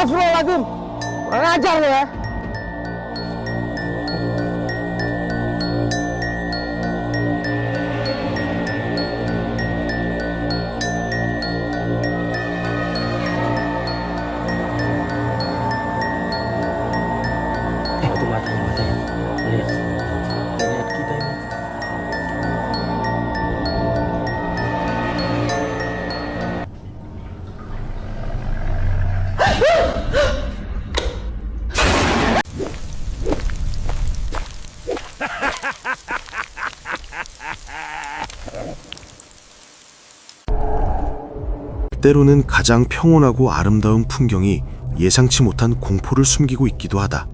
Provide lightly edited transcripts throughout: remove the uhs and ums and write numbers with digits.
Astagfirullahaladzim. Kurang ajar lo ya. Tutup matanya. Lihat. Lihat kita ini. 때로는 가장 평온하고 아름다운 풍경이 예상치 못한 공포를 숨기고 있기도 하다.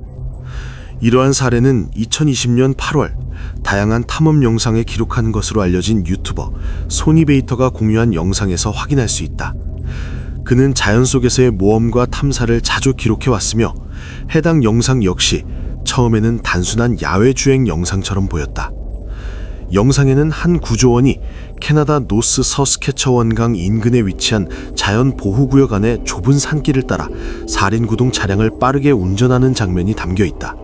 이러한 사례는 2020년 8월 다양한 탐험 영상에 기록한 것으로 알려진 유튜버 소니베이터가 공유한 영상에서 확인할 수 있다. 그는 자연 속에서의 모험과 탐사를 자주 기록해왔으며 해당 영상 역시 처음에는 단순한 야외 주행 영상처럼 보였다. 영상에는 한 구조원이 캐나다 노스 서스케처원강 인근에 위치한 자연 보호구역 안의 좁은 산길을 따라 사륜구동 차량을 빠르게 운전하는 장면이 담겨 있다.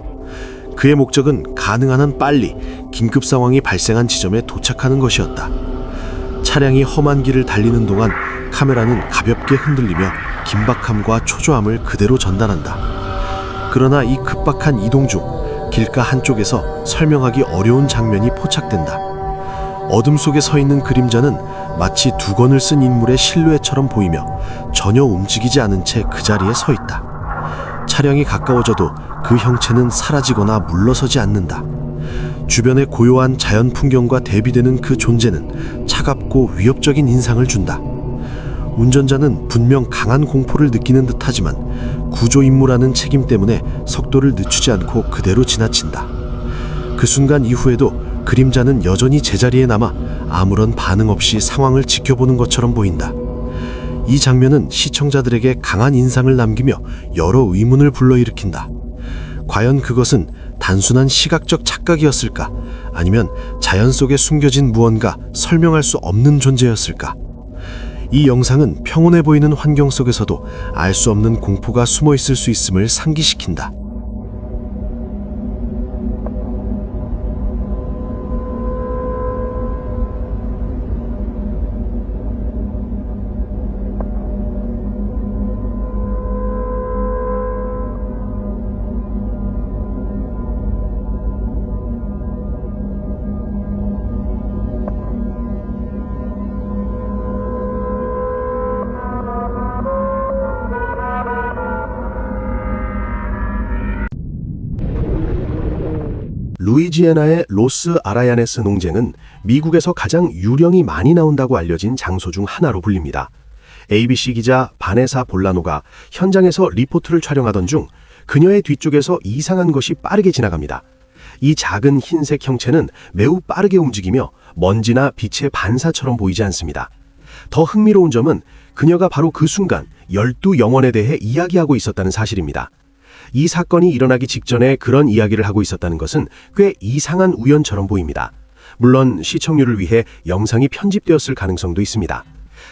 그의 목적은 가능한 한 빨리 긴급 상황이 발생한 지점에 도착하는 것이었다. 차량이 험한 길을 달리는 동안 카메라는 가볍게 흔들리며 긴박함과 초조함을 그대로 전달한다. 그러나 이 급박한 이동 중 길가 한쪽에서 설명하기 어려운 장면이 포착된다. 어둠 속에 서 있는 그림자는 마치 두건을 쓴 인물의 실루엣처럼 보이며 전혀 움직이지 않은 채 그 자리에 서 있다. 차량이 가까워져도 그 형체는 사라지거나 물러서지 않는다. 주변의 고요한 자연 풍경과 대비되는 그 존재는 차갑고 위협적인 인상을 준다. 운전자는 분명 강한 공포를 느끼는 듯하지만 구조 임무라는 책임 때문에 속도를 늦추지 않고 그대로 지나친다. 그 순간 이후에도 그림자는 여전히 제자리에 남아 아무런 반응 없이 상황을 지켜보는 것처럼 보인다. 이 장면은 시청자들에게 강한 인상을 남기며 여러 의문을 불러일으킨다. 과연 그것은 단순한 시각적 착각이었을까? 아니면 자연 속에 숨겨진 무언가 설명할 수 없는 존재였을까? 이 영상은 평온해 보이는 환경 속에서도 알 수 없는 공포가 숨어 있을 수 있음을 상기시킨다. 루이지애나의 로스 아라야네스 농쟁은 미국에서 가장 유령이 많이 나온다고 알려진 장소 중 하나로 불립니다. ABC 기자 바네사 볼라노가 현장에서 리포트를 촬영하던 중 그녀의 뒤쪽에서 이상한 것이 빠르게 지나갑니다. 이 작은 흰색 형체는 매우 빠르게 움직이며 먼지나 빛의 반사처럼 보이지 않습니다. 더 흥미로운 점은 그녀가 바로 그 순간 12영혼에 대해 이야기하고 있었다는 사실입니다. 이 사건이 일어나기 직전에 그런 이야기를 하고 있었다는 것은 꽤 이상한 우연처럼 보입니다. 물론 시청률을 위해 영상이 편집되었을 가능성도 있습니다.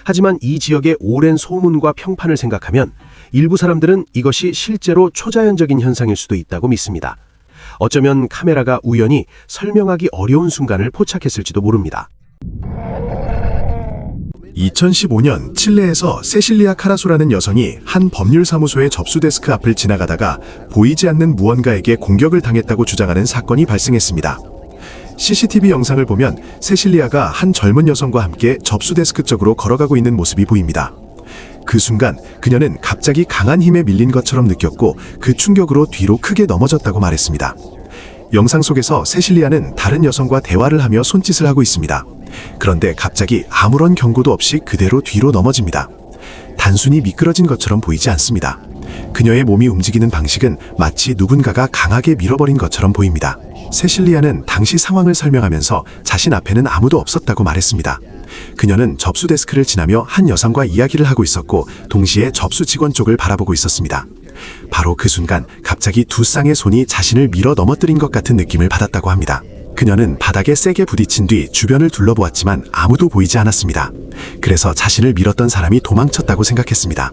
하지만 이 지역의 오랜 소문과 평판을 생각하면 일부 사람들은 이것이 실제로 초자연적인 현상일 수도 있다고 믿습니다. 어쩌면 카메라가 우연히 설명하기 어려운 순간을 포착했을지도 모릅니다. 2015년 칠레에서 세실리아 카라소라는 여성이 한 법률사무소의 접수 데스크 앞을 지나가다가 보이지 않는 무언가에게 공격을 당했다고 주장하는 사건이 발생했습니다. CCTV 영상을 보면 세실리아가 한 젊은 여성과 함께 접수 데스크 쪽으로 걸어가고 있는 모습이 보입니다. 그 순간 그녀는 갑자기 강한 힘에 밀린 것처럼 느꼈고 그 충격으로 뒤로 크게 넘어졌다고 말했습니다. 영상 속에서 세실리아는 다른 여성과 대화를 하며 손짓을 하고 있습니다. 그런데 갑자기 아무런 경고도 없이 그대로 뒤로 넘어집니다. 단순히 미끄러진 것처럼 보이지 않습니다. 그녀의 몸이 움직이는 방식은 마치 누군가가 강하게 밀어버린 것처럼 보입니다. 세실리아는 당시 상황을 설명하면서 자신 앞에는 아무도 없었다고 말했습니다. 그녀는 접수 데스크를 지나며 한 여성과 이야기를 하고 있었고 동시에 접수 직원 쪽을 바라보고 있었습니다. 바로 그 순간 갑자기 두 쌍의 손이 자신을 밀어 넘어뜨린 것 같은 느낌을 받았다고 합니다. 그녀는 바닥에 세게 부딪힌 뒤 주변을 둘러보았지만 아무도 보이지 않았습니다. 그래서 자신을 밀었던 사람이 도망쳤다고 생각했습니다.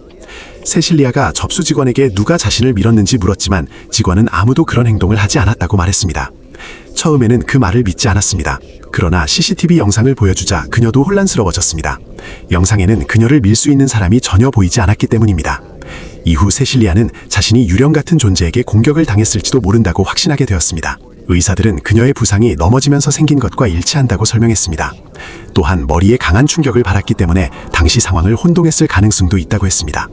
세실리아가 접수 직원에게 누가 자신을 밀었는지 물었지만 직원은 아무도 그런 행동을 하지 않았다고 말했습니다. 처음에는 그 말을 믿지 않았습니다. 그러나 CCTV 영상을 보여주자 그녀도 혼란스러워졌습니다. 영상에는 그녀를 밀 수 있는 사람이 전혀 보이지 않았기 때문입니다. 이후 세실리아는 자신이 유령 같은 존재에게 공격을 당했을지도 모른다고 확신하게 되었습니다. 의사들은 그녀의 부상이 넘어지면서 생긴 것과 일치한다고 설명했습니다. 또한 머리에 강한 충격을 받았기 때문에 당시 상황을 혼동했을 가능성도 있다고 했습니다.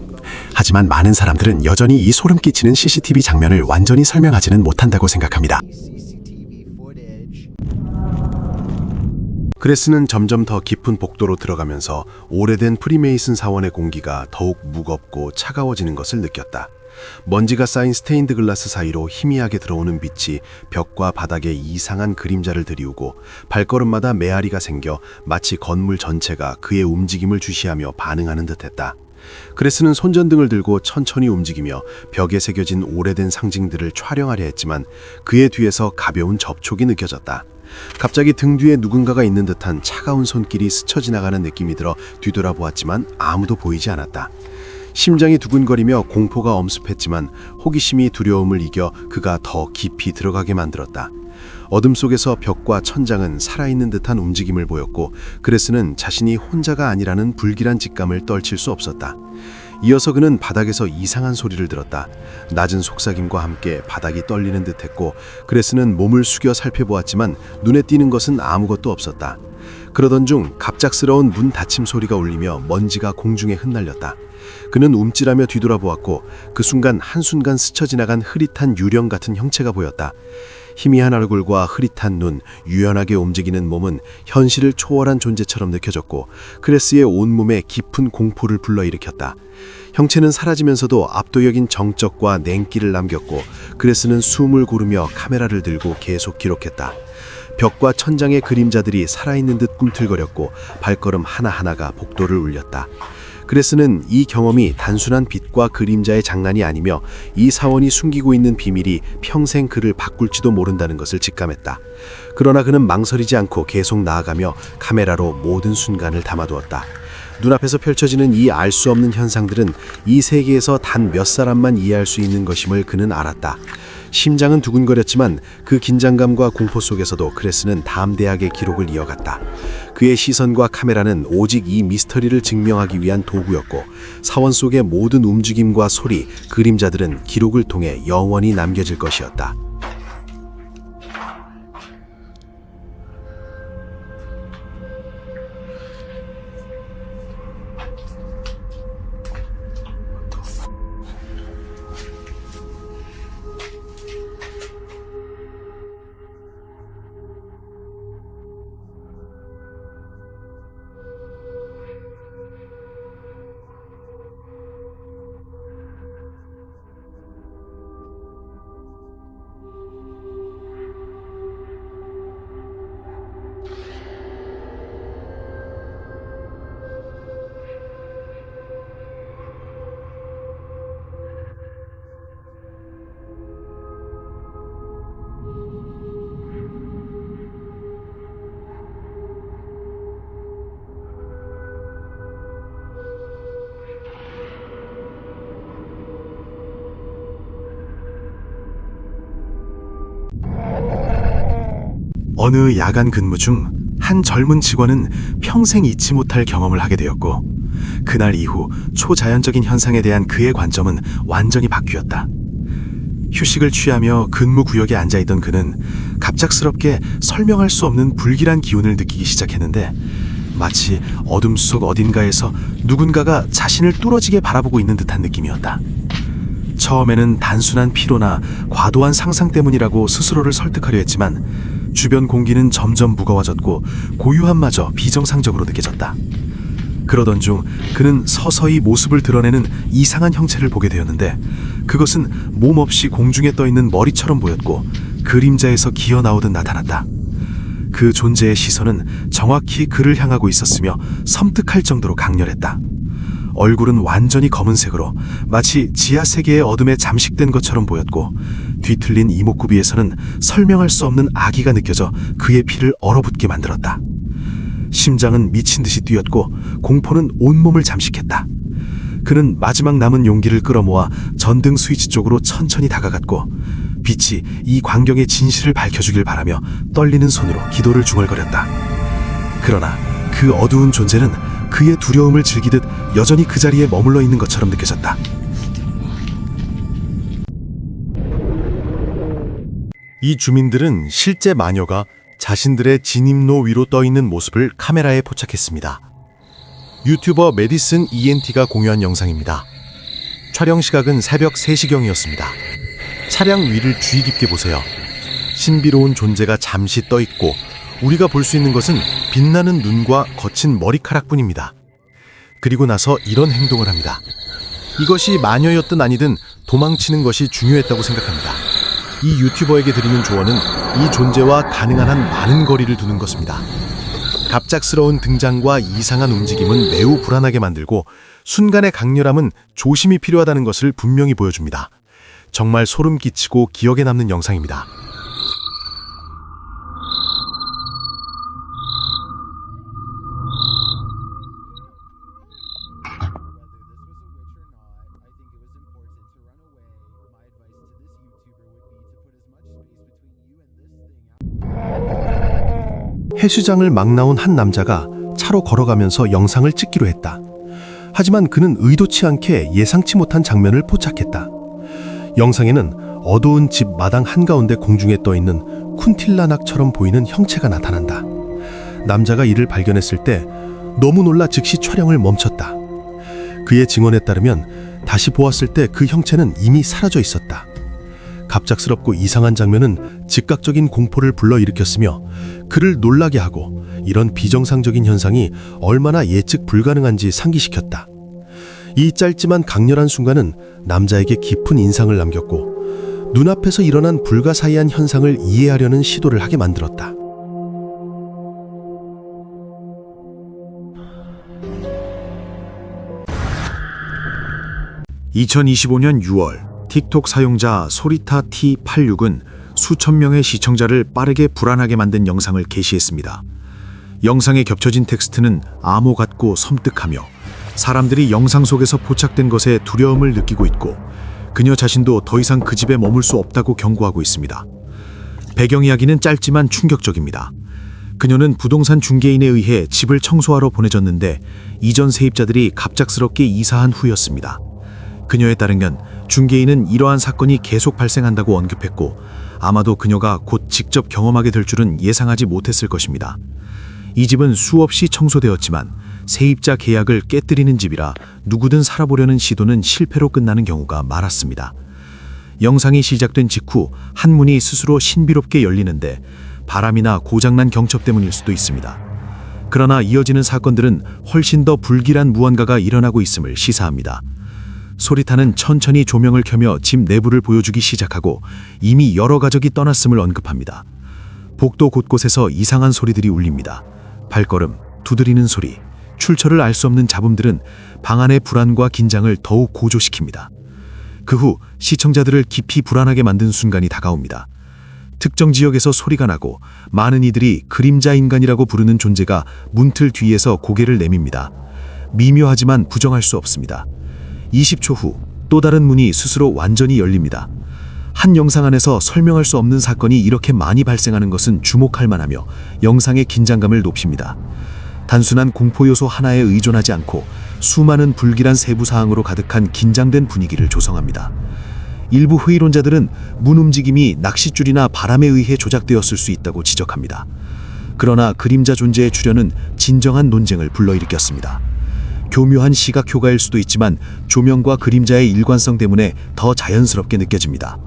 하지만 많은 사람들은 여전히 이 소름 끼치는 CCTV 장면을 완전히 설명하지는 못한다고 생각합니다. 그레스는 점점 더 깊은 복도로 들어가면서 오래된 프리메이슨 사원의 공기가 더욱 무겁고 차가워지는 것을 느꼈다. 먼지가 쌓인 스테인드 글라스 사이로 희미하게 들어오는 빛이 벽과 바닥에 이상한 그림자를 들이우고 발걸음마다 메아리가 생겨 마치 건물 전체가 그의 움직임을 주시하며 반응하는 듯했다. 그레스는 손전등을 들고 천천히 움직이며 벽에 새겨진 오래된 상징들을 촬영하려 했지만 그의 뒤에서 가벼운 접촉이 느껴졌다. 갑자기 등 뒤에 누군가가 있는 듯한 차가운 손길이 스쳐 지나가는 느낌이 들어 뒤돌아보았지만 아무도 보이지 않았다. 심장이 두근거리며 공포가 엄습했지만 호기심이 두려움을 이겨 그가 더 깊이 들어가게 만들었다. 어둠 속에서 벽과 천장은 살아있는 듯한 움직임을 보였고 그레스는 자신이 혼자가 아니라는 불길한 직감을 떨칠 수 없었다. 이어서 그는 바닥에서 이상한 소리를 들었다. 낮은 속삭임과 함께 바닥이 떨리는 듯했고 그레스는 몸을 숙여 살펴보았지만 눈에 띄는 것은 아무것도 없었다. 그러던 중 갑작스러운 문 닫힘 소리가 울리며 먼지가 공중에 흩날렸다. 그는 움찔하며 뒤돌아보았고 그 순간 한순간 스쳐 지나간 흐릿한 유령 같은 형체가 보였다. 희미한 얼굴과 흐릿한 눈, 유연하게 움직이는 몸은 현실을 초월한 존재처럼 느껴졌고 그레스의 온몸에 깊은 공포를 불러일으켰다. 형체는 사라지면서도 압도적인 정적과 냉기를 남겼고 그레스는 숨을 고르며 카메라를 들고 계속 기록했다. 벽과 천장의 그림자들이 살아있는 듯 꿈틀거렸고 발걸음 하나하나가 복도를 울렸다. 그레스는 이 경험이 단순한 빛과 그림자의 장난이 아니며 이 사원이 숨기고 있는 비밀이 평생 그를 바꿀지도 모른다는 것을 직감했다. 그러나 그는 망설이지 않고 계속 나아가며 카메라로 모든 순간을 담아두었다. 눈앞에서 펼쳐지는 이 알 수 없는 현상들은 이 세계에서 단 몇 사람만 이해할 수 있는 것임을 그는 알았다. 심장은 두근거렸지만 그 긴장감과 공포 속에서도 그레스는 담대하게 기록을 이어갔다. 그의 시선과 카메라는 오직 이 미스터리를 증명하기 위한 도구였고 사원 속의 모든 움직임과 소리, 그림자들은 기록을 통해 영원히 남겨질 것이었다. 어느 야간 근무 중 한 젊은 직원은 평생 잊지 못할 경험을 하게 되었고 그날 이후 초자연적인 현상에 대한 그의 관점은 완전히 바뀌었다. 휴식을 취하며 근무 구역에 앉아있던 그는 갑작스럽게 설명할 수 없는 불길한 기운을 느끼기 시작했는데 마치 어둠 속 어딘가에서 누군가가 자신을 뚫어지게 바라보고 있는 듯한 느낌이었다. 처음에는 단순한 피로나 과도한 상상 때문이라고 스스로를 설득하려 했지만 주변 공기는 점점 무거워졌고 고요함마저 비정상적으로 느껴졌다. 그러던 중 그는 서서히 모습을 드러내는 이상한 형체를 보게 되었는데 그것은 몸 없이 공중에 떠있는 머리처럼 보였고 그림자에서 기어나오듯 나타났다. 그 존재의 시선은 정확히 그를 향하고 있었으며 섬뜩할 정도로 강렬했다. 얼굴은 완전히 검은색으로 마치 지하세계의 어둠에 잠식된 것처럼 보였고 뒤틀린 이목구비에서는 설명할 수 없는 악의가 느껴져 그의 피를 얼어붙게 만들었다. 심장은 미친 듯이 뛰었고 공포는 온몸을 잠식했다. 그는 마지막 남은 용기를 끌어모아 전등 스위치 쪽으로 천천히 다가갔고 빛이 이 광경의 진실을 밝혀주길 바라며 떨리는 손으로 기도를 중얼거렸다. 그러나 그 어두운 존재는 그의 두려움을 즐기듯 여전히 그 자리에 머물러 있는 것처럼 느껴졌다. 이 주민들은 실제 마녀가 자신들의 진입로 위로 떠있는 모습을 카메라에 포착했습니다. 유튜버 메디슨 ENT가 공유한 영상입니다. 촬영 시각은 새벽 3시경이었습니다. 차량 위를 주의 깊게 보세요. 신비로운 존재가 잠시 떠있고 우리가 볼 수 있는 것은 빛나는 눈과 거친 머리카락뿐입니다. 그리고 나서 이런 행동을 합니다. 이것이 마녀였든 아니든 도망치는 것이 중요했다고 생각합니다. 이 유튜버에게 드리는 조언은 이 존재와 가능한 한 많은 거리를 두는 것입니다. 갑작스러운 등장과 이상한 움직임은 매우 불안하게 만들고 순간의 강렬함은 조심이 필요하다는 것을 분명히 보여줍니다. 정말 소름 끼치고 기억에 남는 영상입니다. 해수장을 막 나온 한 남자가 차로 걸어가면서 영상을 찍기로 했다. 하지만 그는 의도치 않게 예상치 못한 장면을 포착했다. 영상에는 어두운 집 마당 한가운데 공중에 떠있는 쿤틸라낙처럼 보이는 형체가 나타난다. 남자가 이를 발견했을 때 너무 놀라 즉시 촬영을 멈췄다. 그의 증언에 따르면 다시 보았을 때 그 형체는 이미 사라져 있었다. 갑작스럽고 이상한 장면은 즉각적인 공포를 불러일으켰으며 그를 놀라게 하고 이런 비정상적인 현상이 얼마나 예측 불가능한지 상기시켰다. 이 짧지만 강렬한 순간은 남자에게 깊은 인상을 남겼고 눈앞에서 일어난 불가사의한 현상을 이해하려는 시도를 하게 만들었다. (2025년 6월) 틱톡 사용자 소리타 T86은 수천 명의 시청자를 빠르게 불안하게 만든 영상을 게시했습니다. 영상에 겹쳐진 텍스트는 암호 같고 섬뜩하며 사람들이 영상 속에서 포착된 것에 두려움을 느끼고 있고 그녀 자신도 더 이상 그 집에 머물 수 없다고 경고하고 있습니다. 배경 이야기는 짧지만 충격적입니다. 그녀는 부동산 중개인에 의해 집을 청소하러 보내졌는데 이전 세입자들이 갑작스럽게 이사한 후였습니다. 그녀에 따르면 중개인은 이러한 사건이 계속 발생한다고 언급했고 아마도 그녀가 곧 직접 경험하게 될 줄은 예상하지 못했을 것입니다. 이 집은 수없이 청소되었지만 세입자 계약을 깨뜨리는 집이라 누구든 살아보려는 시도는 실패로 끝나는 경우가 많았습니다. 영상이 시작된 직후 한 문이 스스로 신비롭게 열리는데 바람이나 고장난 경첩 때문일 수도 있습니다. 그러나 이어지는 사건들은 훨씬 더 불길한 무언가가 일어나고 있음을 시사합니다. 소리타는 천천히 조명을 켜며 집 내부를 보여주기 시작하고 이미 여러 가족이 떠났음을 언급합니다. 복도 곳곳에서 이상한 소리들이 울립니다. 발걸음, 두드리는 소리, 출처를 알 수 없는 잡음들은 방 안의 불안과 긴장을 더욱 고조시킵니다. 그 후 시청자들을 깊이 불안하게 만든 순간이 다가옵니다. 특정 지역에서 소리가 나고 많은 이들이 그림자 인간이라고 부르는 존재가 문틀 뒤에서 고개를 내밉니다. 미묘하지만 부정할 수 없습니다. 20초 후 또 다른 문이 스스로 완전히 열립니다. 한 영상 안에서 설명할 수 없는 사건이 이렇게 많이 발생하는 것은 주목할 만하며 영상의 긴장감을 높입니다. 단순한 공포 요소 하나에 의존하지 않고 수많은 불길한 세부 사항으로 가득한 긴장된 분위기를 조성합니다. 일부 회의론자들은 문 움직임이 낚싯줄이나 바람에 의해 조작되었을 수 있다고 지적합니다. 그러나 그림자 존재의 출현은 진정한 논쟁을 불러일으켰습니다. 교묘한 시각 효과일 수도 있지만 조명과 그림자의 일관성 때문에 더 자연스럽게 느껴집니다.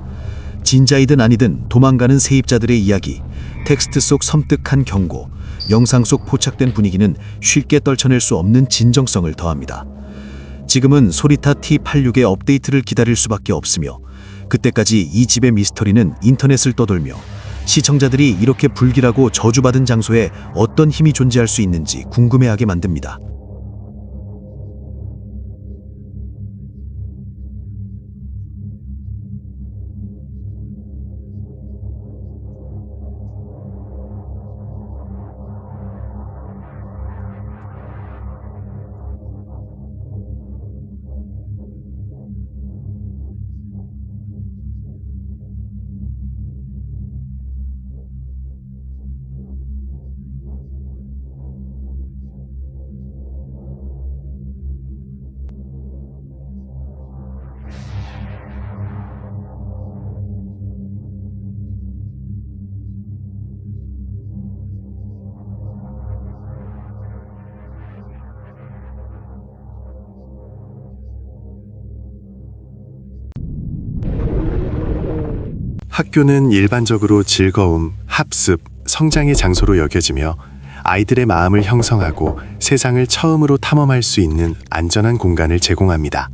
진짜이든 아니든 도망가는 세입자들의 이야기, 텍스트 속 섬뜩한 경고, 영상 속 포착된 분위기는 쉽게 떨쳐낼 수 없는 진정성을 더합니다. 지금은 소리타 T86의 업데이트를 기다릴 수밖에 없으며 그때까지 이 집의 미스터리는 인터넷을 떠돌며 시청자들이 이렇게 불길하고 저주받은 장소에 어떤 힘이 존재할 수 있는지 궁금해하게 만듭니다. 학교는 일반적으로 즐거움, 학습, 성장의 장소로 여겨지며 아이들의 마음을 형성하고 세상을 처음으로 탐험할 수 있는 안전한 공간을 제공합니다.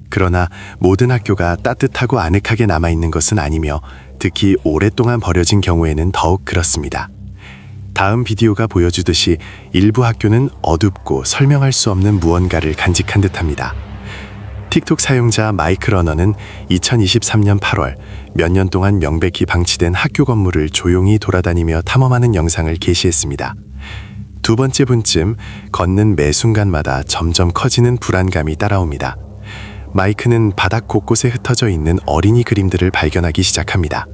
그러나 모든 학교가 따뜻하고 아늑하게 남아있는 것은 아니며 특히 오랫동안 버려진 경우에는 더욱 그렇습니다. 다음 비디오가 보여주듯이 일부 학교는 어둡고 설명할 수 없는 무언가를 간직한 듯합니다. 틱톡 사용자 마이크 러너는 2023년 8월 몇 년 동안 명백히 방치된 학교 건물을 조용히 돌아다니며 탐험하는 영상을 게시했습니다. 두 번째 분쯤 걷는 매 순간마다 점점 커지는 불안감이 따라옵니다. 마이크는 바닥 곳곳에 흩어져 있는 어린이 그림들을 발견하기 시작합니다.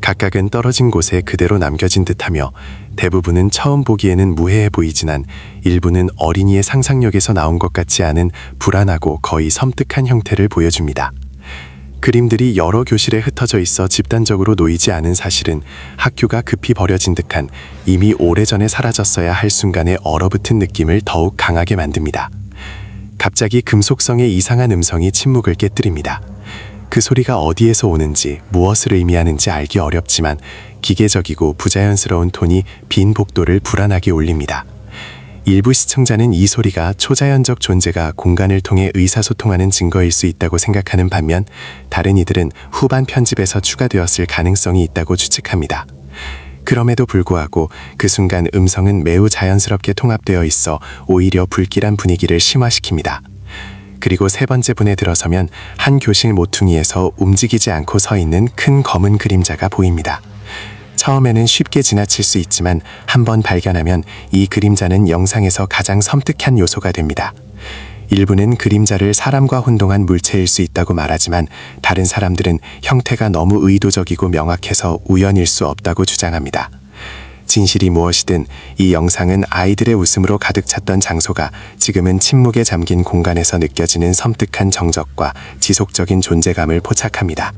각각은 떨어진 곳에 그대로 남겨진 듯하며 대부분은 처음 보기에는 무해해 보이지만 일부는 어린이의 상상력에서 나온 것 같지 않은 불안하고 거의 섬뜩한 형태를 보여줍니다. 그림들이 여러 교실에 흩어져 있어 집단적으로 놓이지 않은 사실은 학교가 급히 버려진 듯한 이미 오래전에 사라졌어야 할 순간의 얼어붙은 느낌을 더욱 강하게 만듭니다. 갑자기 금속성의 이상한 음성이 침묵을 깨뜨립니다. 그 소리가 어디에서 오는지 무엇을 의미하는지 알기 어렵지만 기계적이고 부자연스러운 톤이 빈 복도를 불안하게 울립니다. 일부 시청자는 이 소리가 초자연적 존재가 공간을 통해 의사소통하는 증거일 수 있다고 생각하는 반면 다른 이들은 후반 편집에서 추가되었을 가능성이 있다고 추측합니다. 그럼에도 불구하고 그 순간 음성은 매우 자연스럽게 통합되어 있어 오히려 불길한 분위기를 심화시킵니다. 그리고 세 번째 분에 들어서면 한 교실 모퉁이에서 움직이지 않고 서 있는 큰 검은 그림자가 보입니다. 처음에는 쉽게 지나칠 수 있지만 한번 발견하면 이 그림자는 영상에서 가장 섬뜩한 요소가 됩니다. 일부는 그림자를 사람과 혼동한 물체일 수 있다고 말하지만 다른 사람들은 형태가 너무 의도적이고 명확해서 우연일 수 없다고 주장합니다. 진실이 무엇이든 이 영상은 아이들의 웃음으로 가득 찼던 장소가 지금은 침묵에 잠긴 공간에서 느껴지는 섬뜩한 정적과 지속적인 존재감을 포착합니다.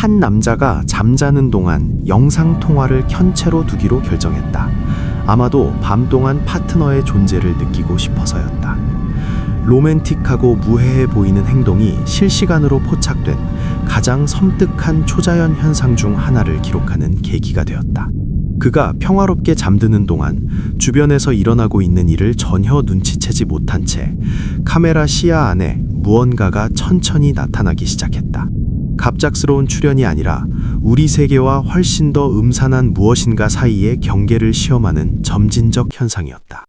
한 남자가 잠자는 동안 영상 통화를 켠 채로 두기로 결정했다. 아마도 밤 동안 파트너의 존재를 느끼고 싶어서였다. 로맨틱하고 무해해 보이는 행동이 실시간으로 포착된 가장 섬뜩한 초자연 현상 중 하나를 기록하는 계기가 되었다. 그가 평화롭게 잠드는 동안 주변에서 일어나고 있는 일을 전혀 눈치채지 못한 채 카메라 시야 안에 무언가가 천천히 나타나기 시작했다. 갑작스러운 출현이 아니라 우리 세계와 훨씬 더 음산한 무엇인가 사이의 경계를 시험하는 점진적 현상이었다.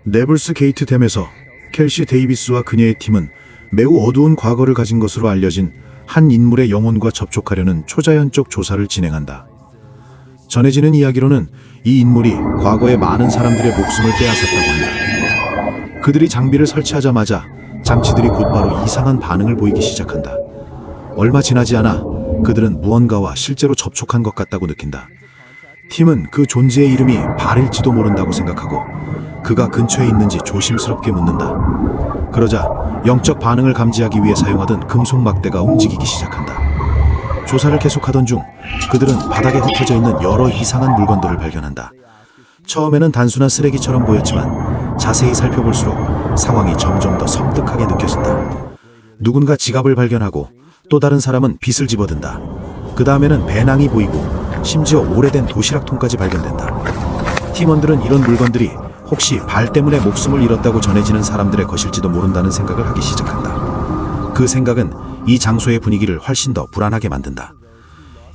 네블스 게이트 댐에서 켈시 데이비스와 그녀의 팀은 매우 어두운 과거를 가진 것으로 알려진 한 인물의 영혼과 접촉하려는 초자연적 조사를 진행한다. 전해지는 이야기로는 이 인물이 과거에 많은 사람들의 목숨을 빼앗았다고 한다. 그들이 장비를 설치하자마자 장치들이 곧바로 이상한 반응을 보이기 시작한다. 얼마 지나지 않아 그들은 무언가와 실제로 접촉한 것 같다고 느낀다. 팀은 그 존재의 이름이 발일지도 모른다고 생각하고 그가 근처에 있는지 조심스럽게 묻는다. 그러자 영적 반응을 감지하기 위해 사용하던 금속 막대가 움직이기 시작한다. 조사를 계속하던 중 그들은 바닥에 흩어져 있는 여러 이상한 물건들을 발견한다. 처음에는 단순한 쓰레기처럼 보였지만 자세히 살펴볼수록 상황이 점점 더 섬뜩하게 느껴진다. 누군가 지갑을 발견하고 또 다른 사람은 빗을 집어든다. 그 다음에는 배낭이 보이고 심지어 오래된 도시락통까지 발견된다. 팀원들은 이런 물건들이 혹시 발 때문에 목숨을 잃었다고 전해지는 사람들의 것일지도 모른다는 생각을 하기 시작한다. 그 생각은 이 장소의 분위기를 훨씬 더 불안하게 만든다.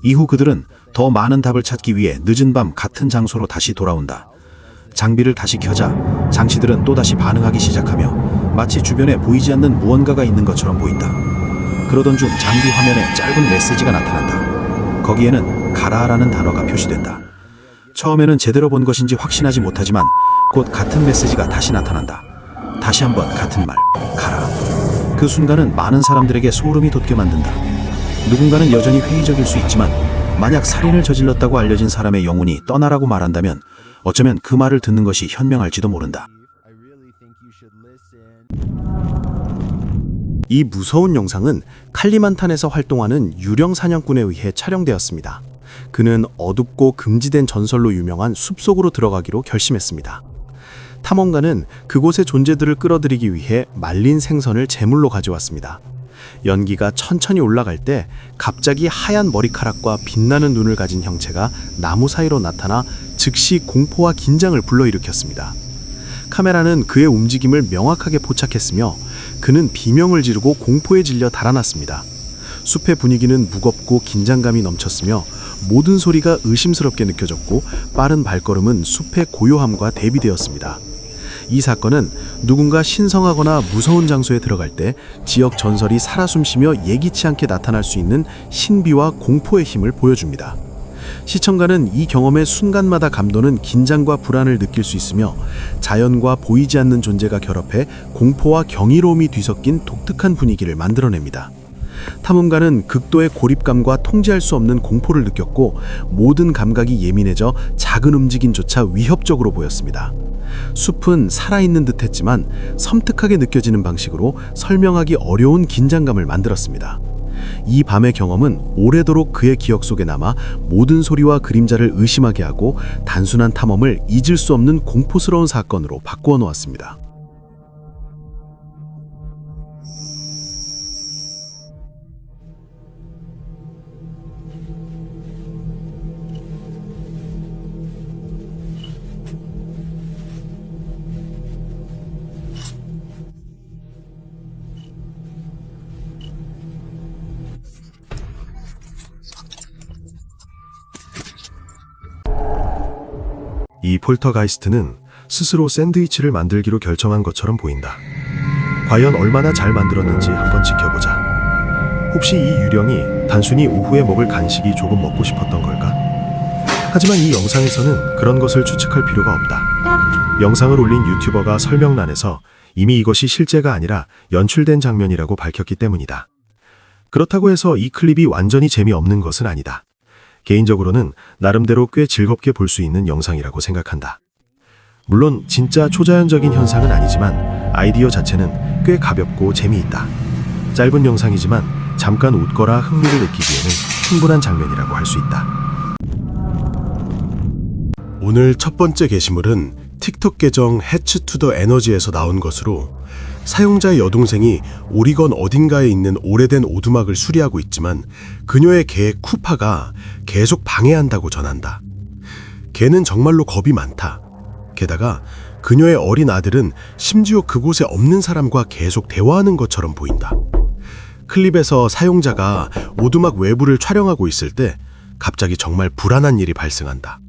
이후 그들은 더 많은 답을 찾기 위해 늦은 밤 같은 장소로 다시 돌아온다. 장비를 다시 켜자 장치들은 또다시 반응하기 시작하며 마치 주변에 보이지 않는 무언가가 있는 것처럼 보인다. 그러던 중 장비 화면에 짧은 메시지가 나타난다. 거기에는 가라라는 단어가 표시된다. 처음에는 제대로 본 것인지 확신하지 못하지만 곧 같은 메시지가 다시 나타난다. 다시 한번 같은 말, 가라. 그 순간은 많은 사람들에게 소름이 돋게 만든다. 누군가는 여전히 회의적일 수 있지만 만약 살인을 저질렀다고 알려진 사람의 영혼이 떠나라고 말한다면 어쩌면 그 말을 듣는 것이 현명할지도 모른다. 이 무서운 영상은 칼리만탄에서 활동하는 유령 사냥꾼에 의해 촬영되었습니다. 그는 어둡고 금지된 전설로 유명한 숲속으로 들어가기로 결심했습니다. 탐험가는 그곳의 존재들을 끌어들이기 위해 말린 생선을 제물로 가져왔습니다. 연기가 천천히 올라갈 때 갑자기 하얀 머리카락과 빛나는 눈을 가진 형체가 나무 사이로 나타나 즉시 공포와 긴장을 불러일으켰습니다. 카메라는 그의 움직임을 명확하게 포착했으며 그는 비명을 지르고 공포에 질려 달아났습니다. 숲의 분위기는 무겁고 긴장감이 넘쳤으며 모든 소리가 의심스럽게 느껴졌고 빠른 발걸음은 숲의 고요함과 대비되었습니다. 이 사건은 누군가 신성하거나 무서운 장소에 들어갈 때 지역 전설이 살아 숨쉬며 예기치 않게 나타날 수 있는 신비와 공포의 힘을 보여줍니다. 시청자는 이 경험의 순간마다 감도는 긴장과 불안을 느낄 수 있으며 자연과 보이지 않는 존재가 결합해 공포와 경이로움이 뒤섞인 독특한 분위기를 만들어냅니다. 탐험가는 극도의 고립감과 통제할 수 없는 공포를 느꼈고 모든 감각이 예민해져 작은 움직임조차 위협적으로 보였습니다. 숲은 살아있는 듯했지만 섬뜩하게 느껴지는 방식으로 설명하기 어려운 긴장감을 만들었습니다. 이 밤의 경험은 오래도록 그의 기억 속에 남아 모든 소리와 그림자를 의심하게 하고 단순한 탐험을 잊을 수 없는 공포스러운 사건으로 바꾸어 놓았습니다. 이 폴터가이스트는 스스로 샌드위치를 만들기로 결정한 것처럼 보인다. 과연 얼마나 잘 만들었는지 한번 지켜보자. 혹시 이 유령이 단순히 오후에 먹을 간식이 조금 먹고 싶었던 걸까? 하지만 이 영상에서는 그런 것을 추측할 필요가 없다. 영상을 올린 유튜버가 설명란에서 이미 이것이 실제가 아니라 연출된 장면이라고 밝혔기 때문이다. 그렇다고 해서 이 클립이 완전히 재미없는 것은 아니다. 개인적으로는 나름대로 꽤 즐겁게 볼 수 있는 영상이라고 생각한다. 물론 진짜 초자연적인 현상은 아니지만 아이디어 자체는 꽤 가볍고 재미있다. 짧은 영상이지만 잠깐 웃거나 흥미를 느끼기에는 충분한 장면이라고 할 수 있다. 오늘 첫 번째 게시물은 틱톡 계정 해츠 투 더 에너지에서 나온 것으로 사용자의 여동생이 오리건 어딘가에 있는 오래된 오두막을 수리하고 있지만 그녀의 개 쿠파가 계속 방해한다고 전한다. 개는 정말로 겁이 많다. 게다가 그녀의 어린 아들은 심지어 그곳에 없는 사람과 계속 대화하는 것처럼 보인다. 클립에서 사용자가 오두막 외부를 촬영하고 있을 때 갑자기 정말 불안한 일이 발생한다.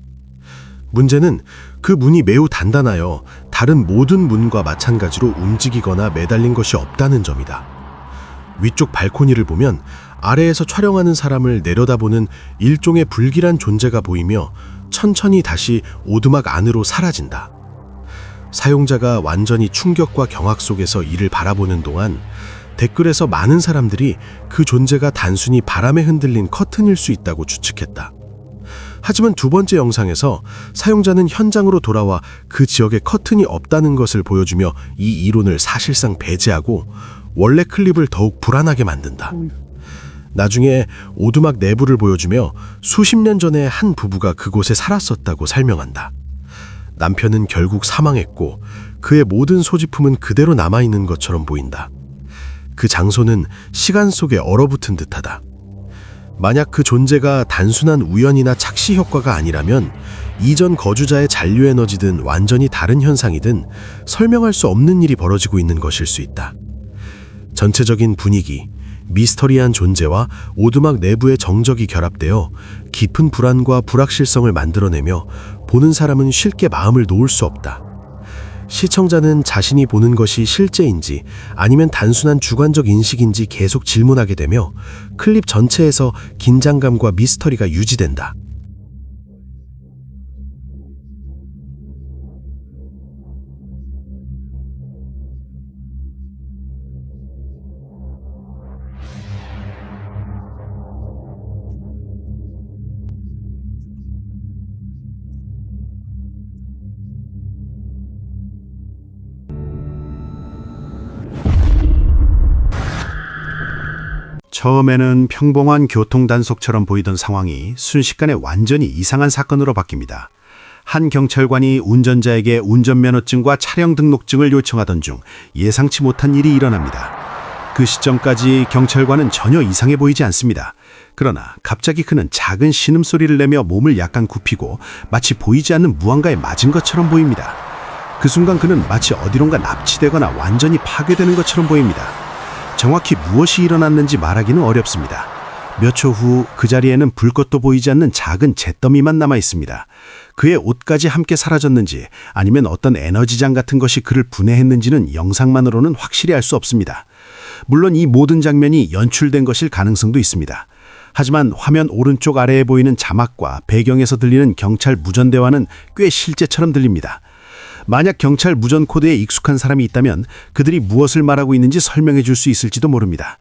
문제는 그 문이 매우 단단하여 다른 모든 문과 마찬가지로 움직이거나 매달린 것이 없다는 점이다. 위쪽 발코니를 보면 아래에서 촬영하는 사람을 내려다보는 일종의 불길한 존재가 보이며 천천히 다시 오두막 안으로 사라진다. 사용자가 완전히 충격과 경악 속에서 이를 바라보는 동안 댓글에서 많은 사람들이 그 존재가 단순히 바람에 흔들린 커튼일 수 있다고 추측했다. 하지만 두 번째 영상에서 사용자는 현장으로 돌아와 그 지역에 커튼이 없다는 것을 보여주며 이 이론을 사실상 배제하고 원래 클립을 더욱 불안하게 만든다. 나중에 오두막 내부를 보여주며 수십 년 전에 한 부부가 그곳에 살았었다고 설명한다. 남편은 결국 사망했고 그의 모든 소지품은 그대로 남아있는 것처럼 보인다. 그 장소는 시간 속에 얼어붙은 듯하다. 만약 그 존재가 단순한 우연이나 착시 효과가 아니라면 이전 거주자의 잔류 에너지든 완전히 다른 현상이든 설명할 수 없는 일이 벌어지고 있는 것일 수 있다. 전체적인 분위기, 미스터리한 존재와 오두막 내부의 정적이 결합되어 깊은 불안과 불확실성을 만들어내며 보는 사람은 쉽게 마음을 놓을 수 없다. 시청자는 자신이 보는 것이 실제인지 아니면 단순한 주관적 인식인지 계속 질문하게 되며 클립 전체에서 긴장감과 미스터리가 유지된다. 처음에는 평범한 교통단속처럼 보이던 상황이 순식간에 완전히 이상한 사건으로 바뀝니다. 한 경찰관이 운전자에게 운전면허증과 차량 등록증을 요청하던 중 예상치 못한 일이 일어납니다. 그 시점까지 경찰관은 전혀 이상해 보이지 않습니다. 그러나 갑자기 그는 작은 신음소리를 내며 몸을 약간 굽히고 마치 보이지 않는 무언가에 맞은 것처럼 보입니다. 그 순간 그는 마치 어디론가 납치되거나 완전히 파괴되는 것처럼 보입니다. 정확히 무엇이 일어났는지 말하기는 어렵습니다. 몇 초 후 그 자리에는 불꽃도 보이지 않는 작은 잿더미만 남아 있습니다. 그의 옷까지 함께 사라졌는지 아니면 어떤 에너지장 같은 것이 그를 분해했는지는 영상만으로는 확실히 알 수 없습니다. 물론 이 모든 장면이 연출된 것일 가능성도 있습니다. 하지만 화면 오른쪽 아래에 보이는 자막과 배경에서 들리는 경찰 무전 대화는 꽤 실제처럼 들립니다. 만약 경찰 무전 코드에 익숙한 사람이 있다면 그들이 무엇을 말하고 있는지 설명해 줄 수 있을지도 모릅니다.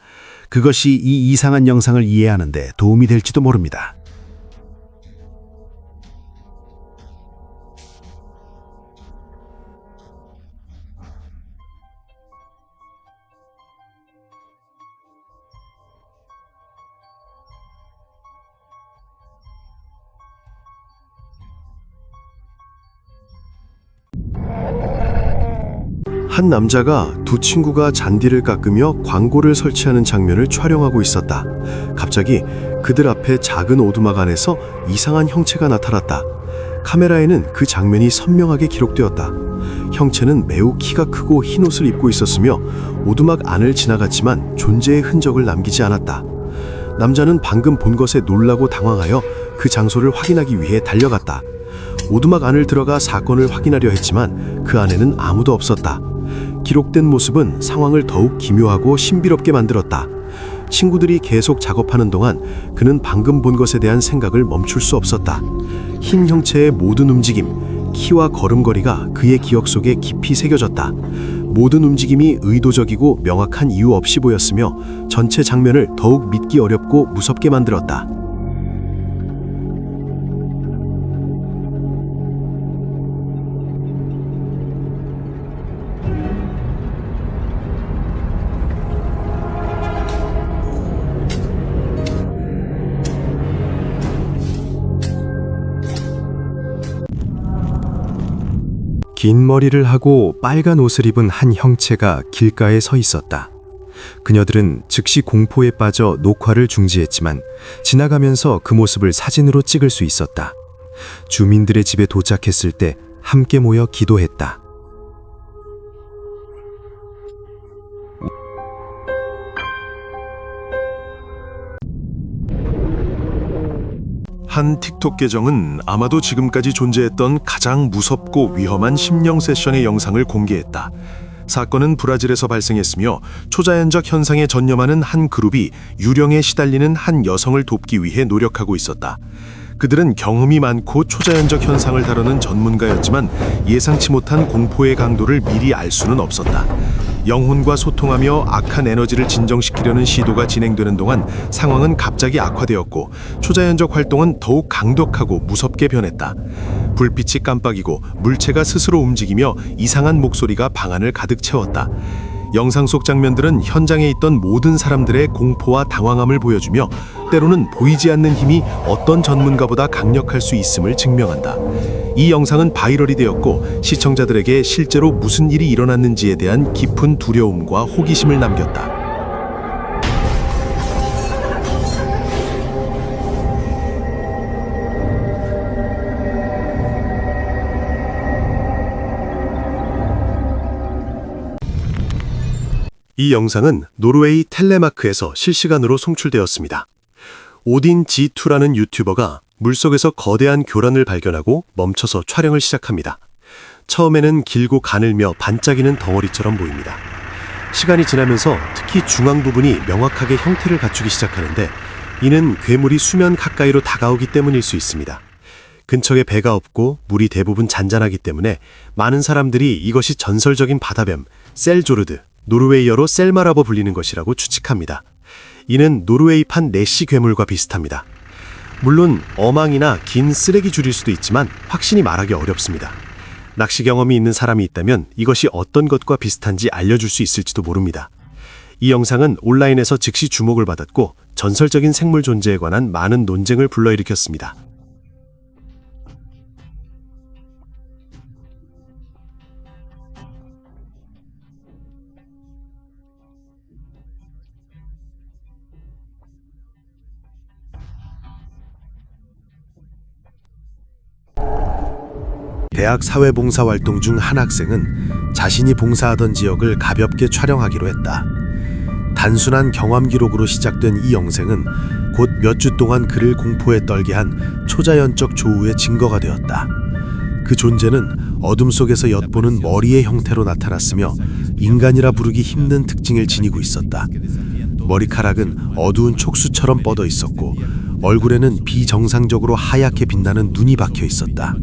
그것이 이 이상한 영상을 이해하는 데 도움이 될지도 모릅니다. 한 남자가 두 친구가 잔디를 깎으며 광고를 설치하는 장면을 촬영하고 있었다. 갑자기 그들 앞에 작은 오두막 안에서 이상한 형체가 나타났다. 카메라에는 그 장면이 선명하게 기록되었다. 형체는 매우 키가 크고 흰 옷을 입고 있었으며 오두막 안을 지나갔지만 존재의 흔적을 남기지 않았다. 남자는 방금 본 것에 놀라고 당황하여 그 장소를 확인하기 위해 달려갔다. 오두막 안을 들어가 사건을 확인하려 했지만 그 안에는 아무도 없었다. 기록된 모습은 상황을 더욱 기묘하고 신비롭게 만들었다. 친구들이 계속 작업하는 동안 그는 방금 본 것에 대한 생각을 멈출 수 없었다. 흰 형체의 모든 움직임, 키와 걸음걸이가 그의 기억 속에 깊이 새겨졌다. 모든 움직임이 의도적이고 명확한 이유 없이 보였으며 전체 장면을 더욱 믿기 어렵고 무섭게 만들었다. 긴 머리를 하고 빨간 옷을 입은 한 형체가 길가에 서 있었다. 그녀들은 즉시 공포에 빠져 녹화를 중지했지만 지나가면서 그 모습을 사진으로 찍을 수 있었다. 주민들의 집에 도착했을 때 함께 모여 기도했다. 한 틱톡 계정은 아마도 지금까지 존재했던 가장 무섭고 위험한 심령 세션의 영상을 공개했다. 사건은 브라질에서 발생했으며 초자연적 현상에 전념하는 한 그룹이 유령에 시달리는 한 여성을 돕기 위해 노력하고 있었다. 그들은 경험이 많고 초자연적 현상을 다루는 전문가였지만 예상치 못한 공포의 강도를 미리 알 수는 없었다. 영혼과 소통하며 악한 에너지를 진정시키려는 시도가 진행되는 동안 상황은 갑자기 악화되었고 초자연적 활동은 더욱 강력하고 무섭게 변했다. 불빛이 깜빡이고 물체가 스스로 움직이며 이상한 목소리가 방안을 가득 채웠다. 영상 속 장면들은 현장에 있던 모든 사람들의 공포와 당황함을 보여주며 때로는 보이지 않는 힘이 어떤 전문가보다 강력할 수 있음을 증명한다. 이 영상은 바이럴이 되었고 시청자들에게 실제로 무슨 일이 일어났는지에 대한 깊은 두려움과 호기심을 남겼다. 이 영상은 노르웨이 텔레마크에서 실시간으로 송출되었습니다. 오딘 G2라는 유튜버가 물속에서 거대한 교란을 발견하고 멈춰서 촬영을 시작합니다. 처음에는 길고 가늘며 반짝이는 덩어리처럼 보입니다. 시간이 지나면서 특히 중앙 부분이 명확하게 형태를 갖추기 시작하는데 이는 괴물이 수면 가까이로 다가오기 때문일 수 있습니다. 근처에 배가 없고 물이 대부분 잔잔하기 때문에 많은 사람들이 이것이 전설적인 바다뱀 셀조르드, 노르웨이어로 셀마라고 불리는 것이라고 추측합니다. 이는 노르웨이판 내시 괴물과 비슷합니다. 물론 어망이나 긴 쓰레기 줄일 수도 있지만 확신이 말하기 어렵습니다. 낚시 경험이 있는 사람이 있다면 이것이 어떤 것과 비슷한지 알려줄 수 있을지도 모릅니다. 이 영상은 온라인에서 즉시 주목을 받았고 전설적인 생물 존재에 관한 많은 논쟁을 불러일으켰습니다. 대학 사회봉사 활동 중 한 학생은 자신이 봉사하던 지역을 가볍게 촬영하기로 했다. 단순한 경험 기록으로 시작된 이 영상은 곧 몇 주 동안 그를 공포에 떨게 한 초자연적 조우의 증거가 되었다. 그 존재는 어둠 속에서 엿보는 머리의 형태로 나타났으며 인간이라 부르기 힘든 특징을 지니고 있었다. 머리카락은 어두운 촉수처럼 뻗어 있었고 얼굴에는 비정상적으로 하얗게 빛나는 눈이 박혀 있었다.